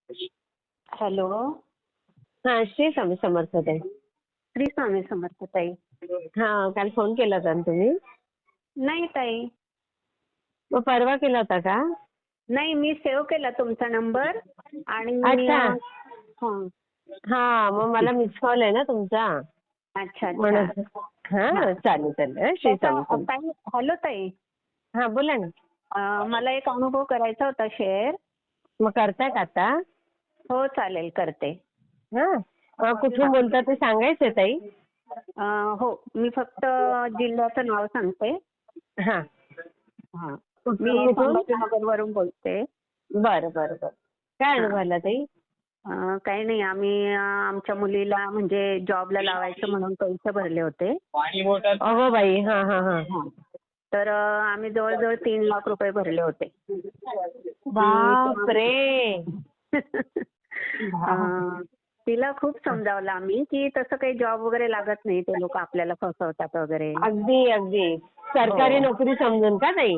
Hello. हा, श्री स्वामी समर्थ ताई. श्री स्वामी समर्थ ताई. हा, काल फोन केला होता ना तुम्ही? नाही ताई. मग परवा केला होता का? नाही, मी सेव्ह केला तुमचा नंबर आणि अच्छा. हं. हा, मग मला मिस कॉल आहे ना तुमचा अच्छा अच्छा. म्हणून. हा. हा, चालेल चालेल. श्री स्वामी समर्थ. ताई, हॅलो ताई. हा, बोला ना. मला एक अनुभव करायचा होता शेअर. मग करताय का आता? हो, चालेल, करते. हा, कुठून बोलता ते सांगायचं ताई? हो, मी फक्त जिल्ह्याचं नाव सांगते. हा. हा. मी कुठून? संभाजीनगरवरून बोलते. बरं बरं बरं. काय हा. अनुभव आला ताई? काही नाही, आम्ही आमच्या मुलीला म्हणजे जॉबला लावायचं म्हणून पैसे भरले होते. अगो बाई. हा हा हा. हा. तर आम्ही जवळजवळ 3 लाख रुपये भरले होते. बापरे. अं, तिला खूप समजावलं आम्ही की तसं काही जॉब वगैरे लागत नाही, ते लोक आपल्याला फसवतात वगैरे. अगदी अगदी. सरकारी हो नोकरी समजून का ताई?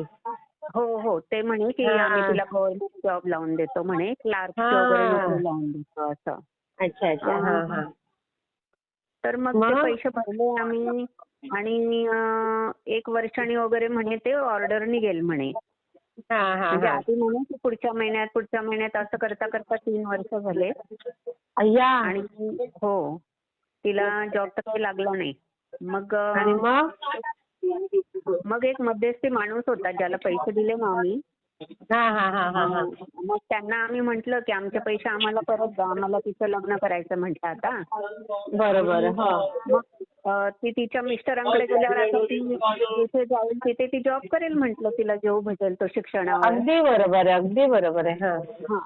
हो हो, ते म्हणे की आम्ही हा तिला गव्हर्नमेंट जॉब लावून देतो म्हणे, क्लार्कची वगैरे हा. नोकरी लावून देतो असं. अच्छा अच्छा. हा हा. तर मग ते मग? पैसे भरले आम्ही आणि 1 वर्षाने वगैरे म्हणे ते ऑर्डर निघेल म्हणे. हा हा म्हणजे हा. आधी म्हणे की पुढच्या महिन्यात असं करता करता 3 वर्ष झाले. अय्या. आणि हो, तिला जॉब तर काही लागला नाही. मग आणि मग? मग एक मध्यस्थी माणूस होता ज्याला पैसे दिले ना आम्ही. हा हा हा हा हा. मग त्यांना आम्ही म्हटलं की आमचे पैसे आम्हाला परत द्या, आम्हाला तिचं लग्न करायचं म्हटलं आता. बरोबर. हा. मग ती तिच्या मिस्टरांकडे गेल्यावर आता ती जिथे जाईल तिथे ती जॉब करेल म्हटलं, तिला जेव भेटेल तो शिक्षणावर. अगदी बरोबर आहे. अगदी बरोबर आहे. हा. हा.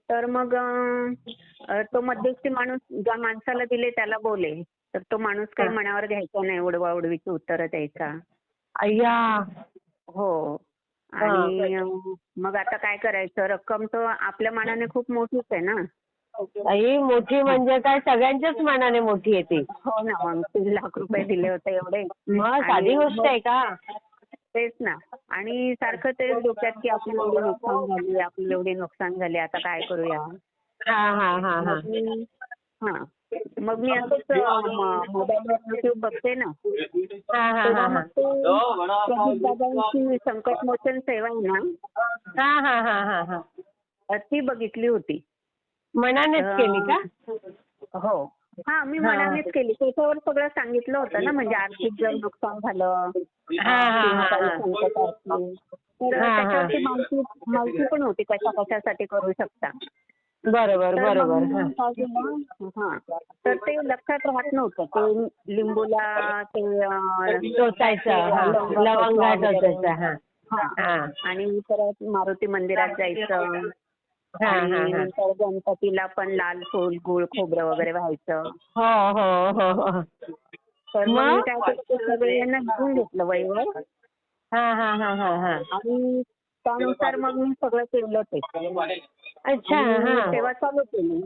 तर मग तो मध्यस्थी माणूस ज्या माणसाला दिले त्याला बोले, तर तो माणूस काही हा. मनावर घ्यायचा नाही, उडवाउडवीची उत्तरं द्यायचा. अय्या. हो. हा. आणि मग आता काय करायचं, रक्कम तर आपल्या मनाने खूप मोठीच आहे ना. आई मोठी म्हणजे काय, सगळ्यांच्याच मनाने मोठी आहे ती. हो ना, मग 3 लाख रुपये दिले होते एवढे. मग आणि साधी गोष्ट आहे का? तेच ना. आणि सारखं तेच डोक्यात की आपली एवढी नुकसान झाली, आपली एवढी नुकसान झाली, आता काय करूया. हा हा हा हा. मग मी असंच मोबाईलवर युट्यूब बघते ना, हा हा तेव्हा हा मग हा. ते प्रदीपदादांची संकटमोचन सेवा आहे ना, हा हा हा हा हा. ती बघितली होती. मनानेच केली का? हो. हा, मी हा. मनानेच केली. त्याच्यावर सगळं सांगितलं होतं ना, म्हणजे आर्थिक जर नुकसान झालं हा हा किंवा हा काही हा. संकट असली तर हा हा. त्याच्यावरती माहिती पण होती कशासाठी करू शकता. बरोबर तर मग बरोबर. हा. मी काय केलं, तर ते लक्षात राहत नव्हतं. ते लिंबूला ते टोचायचं. हा. लवंगा टोचायचा. हा. हा. हा. आणि परत मारुती मंदिरात जायचं. हा हा आणि हा. नंतर गणपतीला पण लाल फूल, गुळ, खोबरं वगैरे व्हायचं. हो हो हो हो. तर मग मी मग? काय केलं, ते सगळे यांना घेऊन घेतलं वहीवर. हा हा हा हा हा. आणि त्यानुसार मग मी सगळं केलं ते. अच्छा. आणि हा. सेवा चालू केली.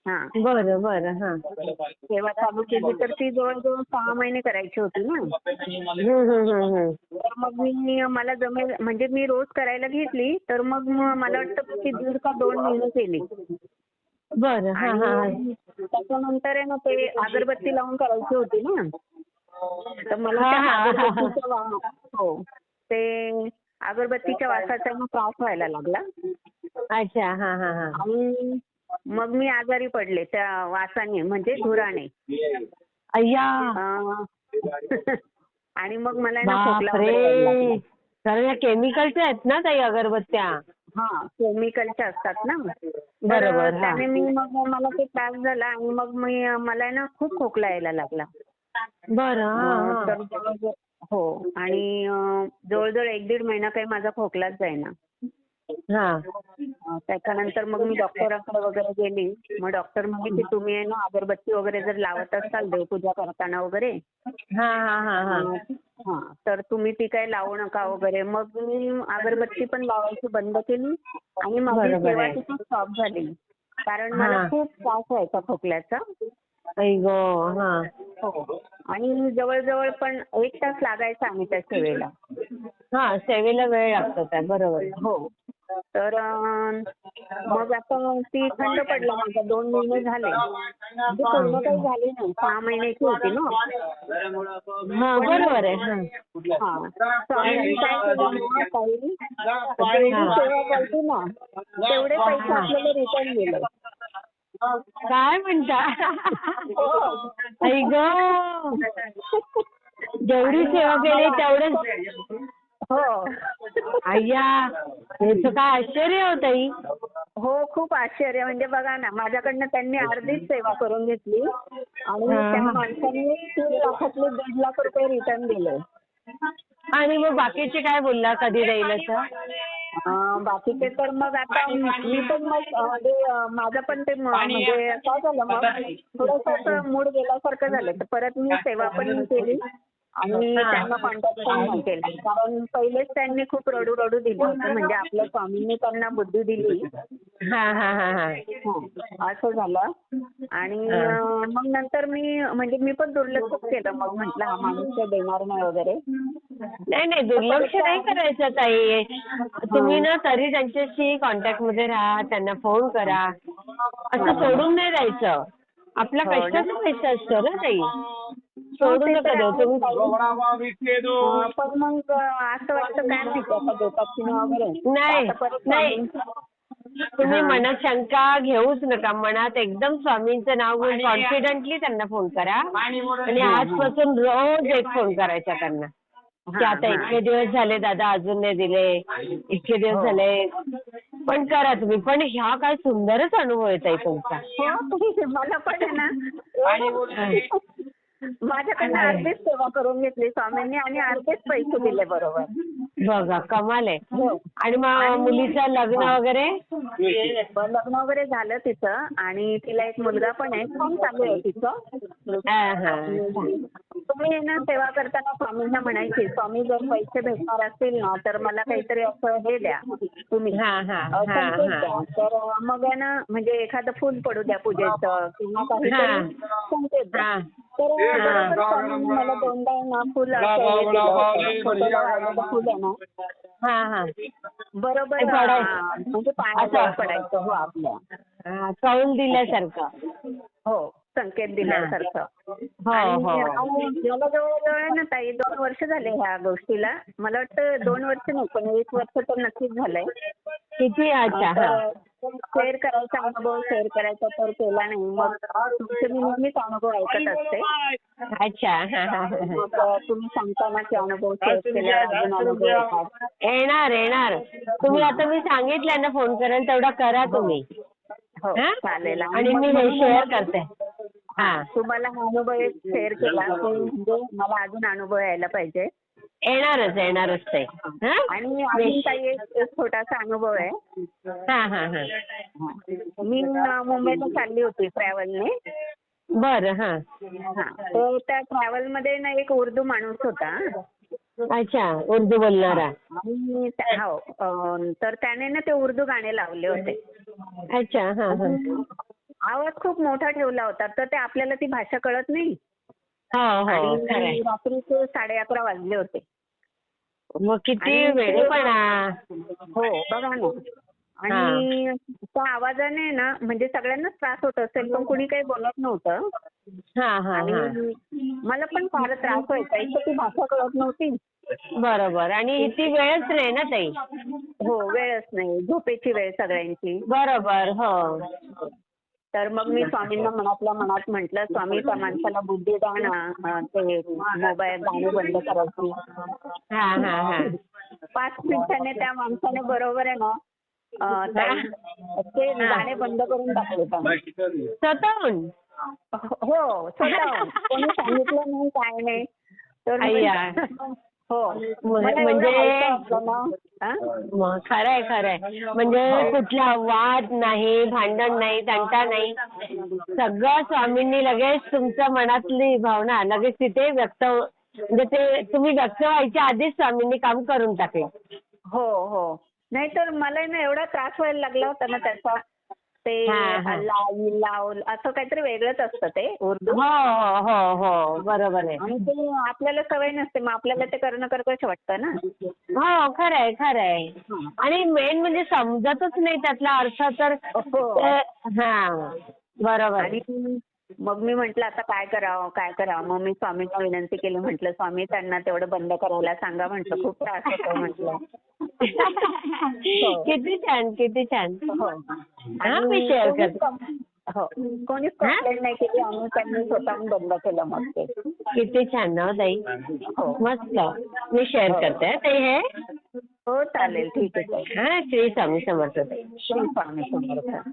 हा. बरं बरं. हा. सेवा चालू केली तर ती जवळजवळ 6 महिने करायची होती ना. तर मग मला जमेल म्हणजे मी रोज करायला घेतली, तर मग मला वाटतं की 1.5 का 2 महिने केली. बरं. हा हा हा. आणि त्याच्यानंतर आहे ना, ते अगरबत्ती लावून करायची होती ना. तर मला हा त्या हा हा हा. अगरबत्तीचा हो, ते अगरबत्तीच्या वासाचा ना त्रास व्हायला लागला. अच्छा. हा हा हा. आणि मग मी आजारी पडले त्या वासाने, म्हणजे धुराने. अय्या. आणि मग मला ना खोकला वगैरे यायला बापरे. लागला. कारण या केमिकलच्या आहेत ना ताई अगरबत्त्या. हा, केमिकलच्या असतात ना. तर बरोबर. हा. त्याने मला ते त्रास झाला आणि मग मला ना खूप खोकला यायला लागला. बरं. हा तर हा. हो. आणि जवळजवळ 1-1.5 महिना काही माझा खोकलाच जाईना. हा. त्याच्यानंतर मग मी डॉक्टरांकडे वगैरे गेली. मग डॉक्टर म्हणे की तुम्ही आहे ना अगरबत्ती वगैरे जर लावत असाल देवपूजा करताना वगैरे, हा हा हा हा. तर तुम्ही ती काही लावू नका वगैरे. मग मी अगरबत्ती पण लावायची बंद केली आणि माझी बरोबर सेवा आहे. तिथे स्टॉप झाली. कारण हा. मला खूप त्रास व्हायचा खोकल्याचा. आई गं. हा. हो. आणि जवळजवळ पण 1 तास लागायचा आम्ही त्या सेवेला. हा, सेवेला वेळ लागतो काय. बरोबर. हो. तर मग आता ती थंड पडला माझा 2 महिने झाले. म्हणजे पूर्ण काही झाली नाही. 6 महिन्याची होती ना. हा बरोबर आहे. हा. स्वामींनी काय केलं ना ताई, जेवढी सेवा करते ना तेवढे पैसे आपल्याला रिटर्न दिले. काय म्हणता? हो. आई ग, जेवढी सेवा केली तेवढंच. हो. अय्या, याचं काय आश्चर्य हो ताई. हो, खूप आश्चर्य. म्हणजे बघा ना, माझ्याकडनं त्यांनी अर्धीच सेवा करून घेतली आणि त्या माणसांनी 3 लाखातले 1.5 लाख रुपये रिटर्न दिले. आणि मग बाकीचे काय बोलला, कधी देईल असं? बाकीचे तर मग आता मी पण मग म्हणजे माझं पण ते म्हणजे काय झालं मग थोडंसं असं मूड गेल्यासारखं झालं. तर परत मी सेवा पण केली आणि त्यांना कॉन्टॅक्ट पण नाही केला. कारण पहिलेच त्यांनी खूप रडू दिलं होतं. म्हणजे आपल्या स्वामींनी त्यांना बुद्धी दिली. असं झालं. आणि मग नंतर मी पण दुर्लक्ष केलं. मग म्हटलं हा माणूस काय देणार नाही वगैरे. नाही, दुर्लक्ष नाही करायचं ताई. तुम्ही ना तरी त्यांच्याशी कॉन्टॅक्ट मध्ये राहा, त्यांना फोन करा. असं सोडून नाही द्यायचं. आपला कष्टाचा पैसा असतो ना ताई. सोडू नका देऊ तुम्ही. पण मग असं वाटतं काय माहिती आता देतात की नाही, नाही. तुम्ही मनात शंका घेऊच नका. मनात एकदम स्वामींचं नाव घेऊन कॉन्फिडंटली त्यांना फोन करा. आणि आजपासून रोज एक फोन करायचा त्यांना की आता इतके दिवस झाले दादा अजून नाही दिले, इतके दिवस झाले. पण करा तुम्ही. पण ह्या काय सुंदरच अनुभव येत आहे तुमचा. मला पण आहे ना. माझ्याकडनं अर्धीच सेवा करून घेतली स्वामींनी आणि अर्धेच पैसे दिले. बरोबर. बघा, कमाल आहे. आणि मग मुलीचं लग्न वगैरे? लग्न वगैरे झालं तिचं आणि तिला एक मुलगा पण आहे. छान चालू आहे तिचं. तुम्ही ना सेवा करताना स्वामींना म्हणायची, स्वामी जर पैसे भेटणार असतील ना तर मला काहीतरी असं हे द्या तुम्ही, संकेत द्या. तर मग आहे ना, म्हणजे एखादं फुल पडू द्या पूजेचं किंवा काहीतरी संकेत द्या. तर बरोबर स्वामींनी मला 2दा ना फुल फोटोला वाहिलेलं फुल आहे ना, बरोबर म्हणजे पाण्याजवळ पडायचं. हो, आपल्या कौल दिल्यासारखं. हो, संकेत दिल्यासारखं. आणि मला जवळजवळ ना ताई 2 वर्ष झाले ह्या गोष्टीला. मला वाटतं 2 वर्ष नाही पण 1 वर्ष तर नक्कीच झालंय. किती? अच्छा. शेअर करायचा अनुभव शेअर करायचा तर केला नाही. मग तुमचे मी नेहमीच अनुभव ऐकत असते. अच्छा. मग तुम्ही सांगताना की अनुभव शेअर केल्यावर अजून अनुभव येतात. येणार. तुम्ही आता मी सांगितलं ना फोन करायला, तेवढा करा तुम्ही. हो, चालेल. आणि मी हे शेअर करते. तुम्हाला हा अनुभव शेअर केला की म्हणजे मला अजून अनुभव यायला पाहिजे. येणारच ते. आणि अजून काही एक छोटासा अनुभव आहे. मी मुंबईला चालली होती ट्रॅव्हलने. बरं. तर त्या ट्रॅव्हलमध्ये ना एक उर्दू माणूस होता. अच्छा, उर्दू बोलणारा. आणि हो, तर त्याने ना ते उर्दू गाणे लावले होते. अच्छा. आवाज खूप मोठा ठेवला होता. तर ते आपल्याला ती भाषा कळत नाही. आणि रात्रीचे 11:30 वाजले होते. मग किती वेडेपणा. हो, बघा ना. आणि त्या आवाजाने ना म्हणजे सगळ्यांनाच त्रास होत असेल पण कुणी काही बोलत नव्हतं. आणि मला पण फार त्रास व्हायचा. एक ती भाषा कळत नव्हती. बरोबर. आणि ती वेळच नाही ना ताई. हो, वेळच नाही. झोपेची वेळ सगळ्यांची. बरोबर. हो. तर मग मी स्वामींना मनातल्या मनात म्हटलं, स्वामी त्या माणसाला बुद्धी द्या ना, ते मोबाईल गाणी बंद करायची. 5 मिनिटाने त्या माणसाने बरोबर आहे ना ते गाणे बंद करून टाकले. स्वतःहून? हो, स्वतःहून. कोणी सांगितलं नाही, काय नाही. तर हो, म्हणजे खरंय. म्हणजे कुठला वाद नाही, भांडण नाही, तंटा नाही. सगळं स्वामींनी लगेच तुमच्या मनातली भावना लगेच तिथे व्यक्त, म्हणजे ते तुम्ही व्यक्त व्हायच्या आधीच स्वामींनी काम करून टाकलं. हो. नाहीतर मला ना एवढा त्रास व्हायला लागला होता ना त्याचा. ते अल्ला इल्ला असं काहीतरी वेगळंच असतं ते उर्दू. हो हो हो हो बरोबर आहे. आणि ते आपल्याला सवय नसते, मग आपल्याला ते करणं कर्कश वाटतं ना. हो खरंय खरंय. आणि मेन म्हणजे समजतच नाही त्यातला अर्थ तर. हा बरोबर. आणि मग मी म्हटलं आता काय करावं. मग मी स्वामींना विनंती केली, म्हटलं स्वामी त्यांना तेवढं बंद करायला सांगा, म्हटलं खूप त्रास होतो म्हटलं. किती छान किती छान. आणि शेअर करते. कोणीच कंप्लेंट नाही केली आणि त्यांनी स्वतःहून बंद केलं मग ते. किती छान ना ताई. मस्त. मी शेअर करते ते हे. हो चालेल, ठीक आहे. श्री स्वामी समर्थ ताई. श्री स्वामी समर्थ.